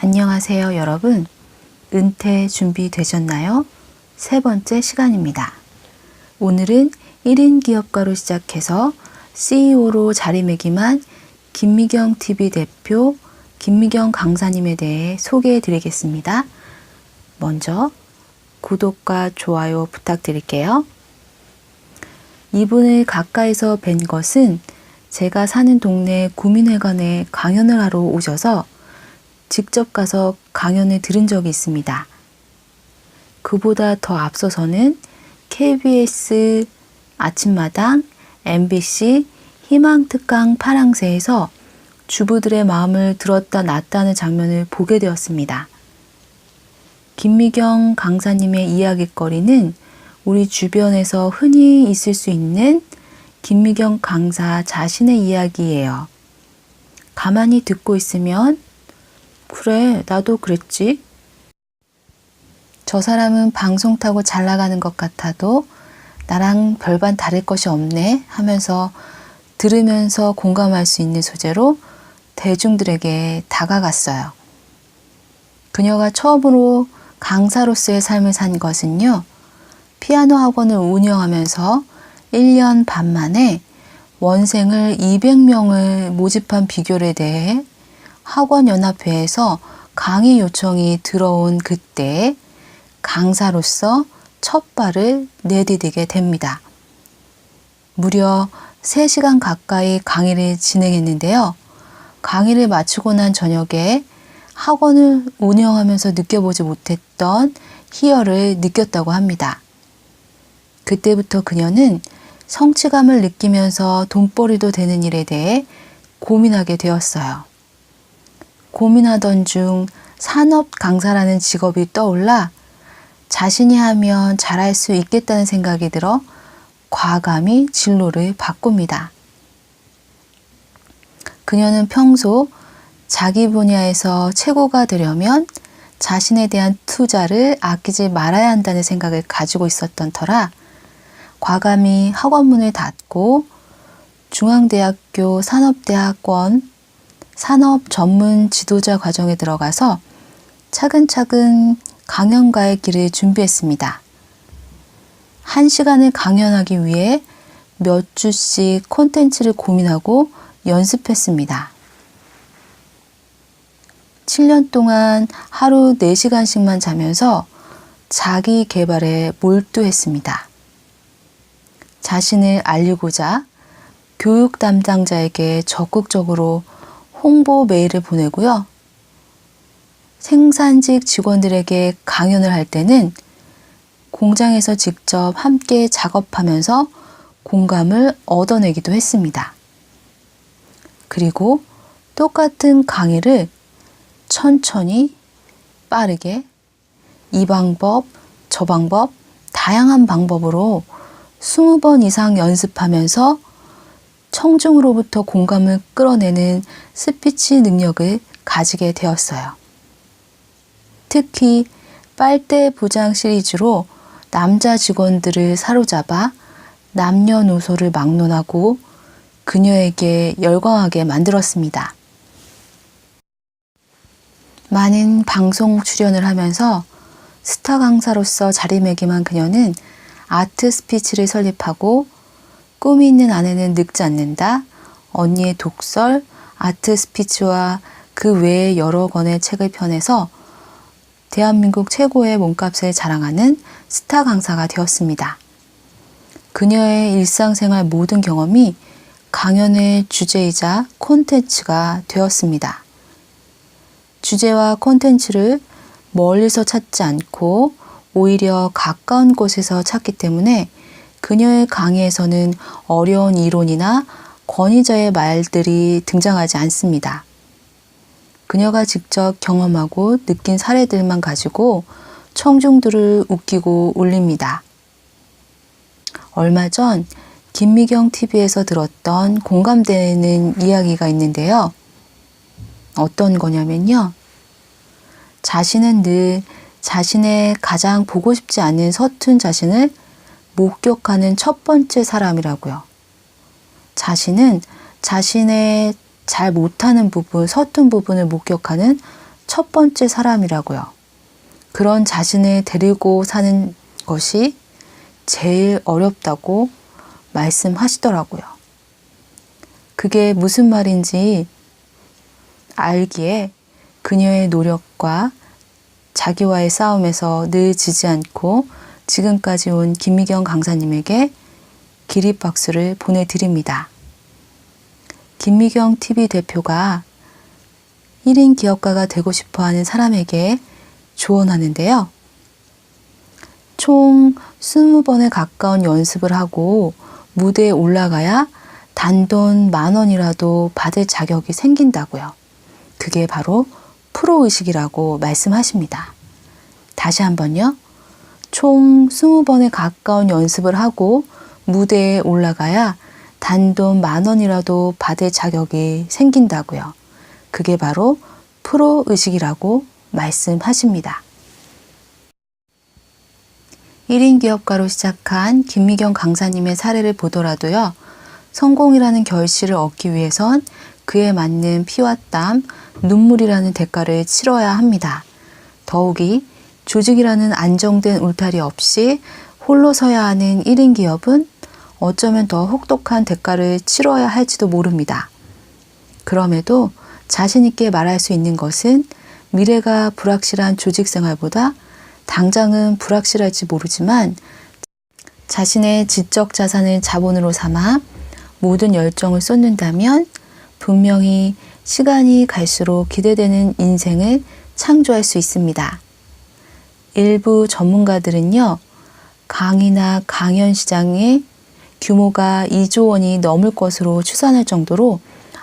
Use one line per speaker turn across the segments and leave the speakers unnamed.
안녕하세요, 여러분. 은퇴 준비되셨나요? 세 번째 시간입니다. 오늘은 1인 기업가로 시작해서 CEO로 자리매김한 김미경 TV 대표 김미경 강사님에 대해 소개해 드리겠습니다. 먼저 구독과 좋아요 부탁드릴게요. 이분을 가까이서 뵌 것은 제가 사는 동네 구민회관에 강연을 하러 오셔서 직접 가서 강연을 들은 적이 있습니다. 그보다 더 앞서서는 KBS 아침마당, MBC 희망특강 파랑새에서 주부들의 마음을 들었다 놨다는 장면을 보게 되었습니다. 김미경 강사님의 이야깃거리는 우리 주변에서 흔히 있을 수 있는 김미경 강사 자신의 이야기예요. 가만히 듣고 있으면 그래, 나도 그랬지. 저 사람은 방송 타고 잘 나가는 것 같아도 나랑 별반 다를 것이 없네 하면서 들으면서 공감할 수 있는 소재로 대중들에게 다가갔어요. 그녀가 처음으로 강사로서의 삶을 산 것은요. 피아노 학원을 운영하면서 1년 반 만에 원생을 200명을 모집한 비결에 대해 학원연합회에서 강의 요청이 들어온 그때 강사로서 첫 발을 내디디게 됩니다. 무려 3시간 가까이 강의를 진행했는데요. 강의를 마치고 난 저녁에 학원을 운영하면서 느껴보지 못했던 희열을 느꼈다고 합니다. 그때부터 그녀는 성취감을 느끼면서 돈벌이도 되는 일에 대해 고민하게 되었어요. 고민하던 중 산업 강사라는 직업이 떠올라 자신이 하면 잘할 수 있겠다는 생각이 들어 과감히 진로를 바꿉니다. 그녀는 평소 자기 분야에서 최고가 되려면 자신에 대한 투자를 아끼지 말아야 한다는 생각을 가지고 있었던 터라 과감히 학원문을 닫고 중앙대학교 산업대학원 산업 전문 지도자 과정에 들어가서 차근차근 강연가의 길을 준비했습니다. 1시간을 강연하기 위해 몇 주씩 콘텐츠를 고민하고 연습했습니다. 7년 동안 하루 4시간씩만 자면서 자기 개발에 몰두했습니다. 자신을 알리고자 교육 담당자에게 적극적으로 홍보 메일을 보내고요. 생산직 직원들에게 강연을 할 때는 공장에서 직접 함께 작업하면서 공감을 얻어내기도 했습니다. 그리고 똑같은 강의를 천천히 빠르게 이 방법, 저 방법, 다양한 방법으로 20번 이상 연습하면서 청중으로부터 공감을 끌어내는 스피치 능력을 가지게 되었어요. 특히 빨대 부장 시리즈로 남자 직원들을 사로잡아 남녀노소를 막론하고 그녀에게 열광하게 만들었습니다. 많은 방송 출연을 하면서 스타 강사로서 자리매김한 그녀는 아트 스피치를 설립하고 꿈이 있는 아내는 늙지 않는다, 언니의 독설, 아트 스피치와 그 외의 여러 권의 책을 펴내서 대한민국 최고의 몸값을 자랑하는 스타 강사가 되었습니다. 그녀의 일상생활 모든 경험이 강연의 주제이자 콘텐츠가 되었습니다. 주제와 콘텐츠를 멀리서 찾지 않고 오히려 가까운 곳에서 찾기 때문에 그녀의 강의에서는 어려운 이론이나 권위자의 말들이 등장하지 않습니다. 그녀가 직접 경험하고 느낀 사례들만 가지고 청중들을 웃기고 울립니다. 얼마 전 김미경 TV에서 들었던 공감되는 이야기가 있는데요. 어떤 거냐면요. 자신은 늘 자신의 가장 보고 싶지 않은 서툰 자신을 목격하는 첫 번째 사람이라고요. 자신은 자신의 잘 못하는 부분, 서툰 부분을 목격하는 첫 번째 사람이라고요. 그런 자신을 데리고 사는 것이 제일 어렵다고 말씀하시더라고요. 그게 무슨 말인지 알기에 그녀의 노력과 자기와의 싸움에서 늘 지지 않고 지금까지 온 김미경 강사님에게 기립박수를 보내드립니다. 김미경 TV 대표가 1인 기업가가 되고 싶어하는 사람에게 조언하는데요. 총 20번에 가까운 연습을 하고 무대에 올라가야 단돈 10,000원이라도 받을 자격이 생긴다고요. 그게 바로 프로의식이라고 말씀하십니다. 다시 한번요. 총 20번에 가까운 연습을 하고 무대에 올라가야 단돈 10,000원이라도 받을 자격이 생긴다고요. 그게 바로 프로의식이라고 말씀하십니다. 1인 기업가로 시작한 김미경 강사님의 사례를 보더라도요. 성공이라는 결실을 얻기 위해선 그에 맞는 피와 땀, 눈물이라는 대가를 치러야 합니다. 더욱이 조직이라는 안정된 울타리 없이 홀로 서야 하는 1인 기업은 어쩌면 더 혹독한 대가를 치러야 할지도 모릅니다. 그럼에도 자신 있게 말할 수 있는 것은 미래가 불확실한 조직 생활보다 당장은 불확실할지 모르지만 자신의 지적 자산을 자본으로 삼아 모든 열정을 쏟는다면 분명히 시간이 갈수록 기대되는 인생을 창조할 수 있습니다. 일부 전문가들은요, 강의나 강연 시장의 규모가 2조 원이 넘을 것으로 추산할 정도로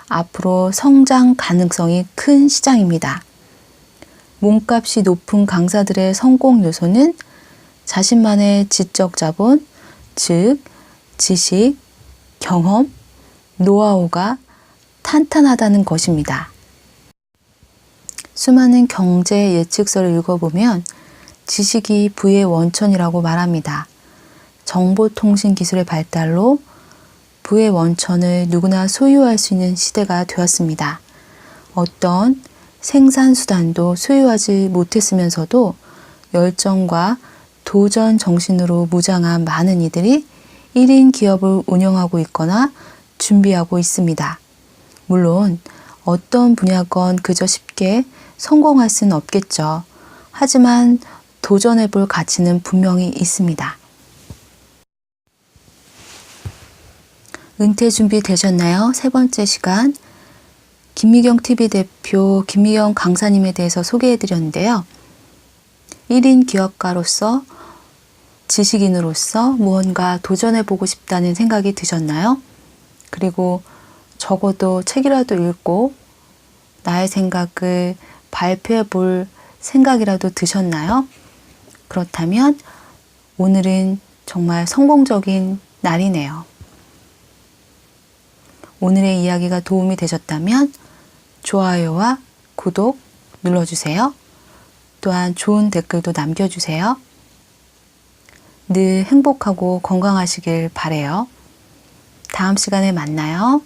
앞으로 성장 가능성이 큰 시장입니다. 몸값이 높은 강사들의 성공 요소는 자신만의 지적 자본, 즉 지식, 경험, 노하우가 탄탄하다는 것입니다. 수많은 경제 예측서를 읽어보면 지식이 부의 원천이라고 말합니다. 정보통신 기술의 발달로 부의 원천을 누구나 소유할 수 있는 시대가 되었습니다. 어떤 생산수단도 소유하지 못했으면서도 열정과 도전 정신으로 무장한 많은 이들이 1인 기업을 운영하고 있거나 준비하고 있습니다. 물론 어떤 분야건 그저 쉽게 성공할 수는 없겠죠. 하지만 도전해 볼 가치는 분명히 있습니다. 은퇴 준비 되셨나요? 세 번째 시간 김미경 TV 대표 김미경 강사님에 대해서 소개해 드렸는데요. 1인 기업가로서 지식인으로서 무언가 도전해 보고 싶다는 생각이 드셨나요? 그리고 적어도 책이라도 읽고 나의 생각을 발표해 볼 생각이라도 드셨나요? 그렇다면 오늘은 정말 성공적인 날이네요. 오늘의 이야기가 도움이 되셨다면 좋아요와 구독 눌러주세요. 또한 좋은 댓글도 남겨주세요. 늘 행복하고 건강하시길 바라요. 다음 시간에 만나요.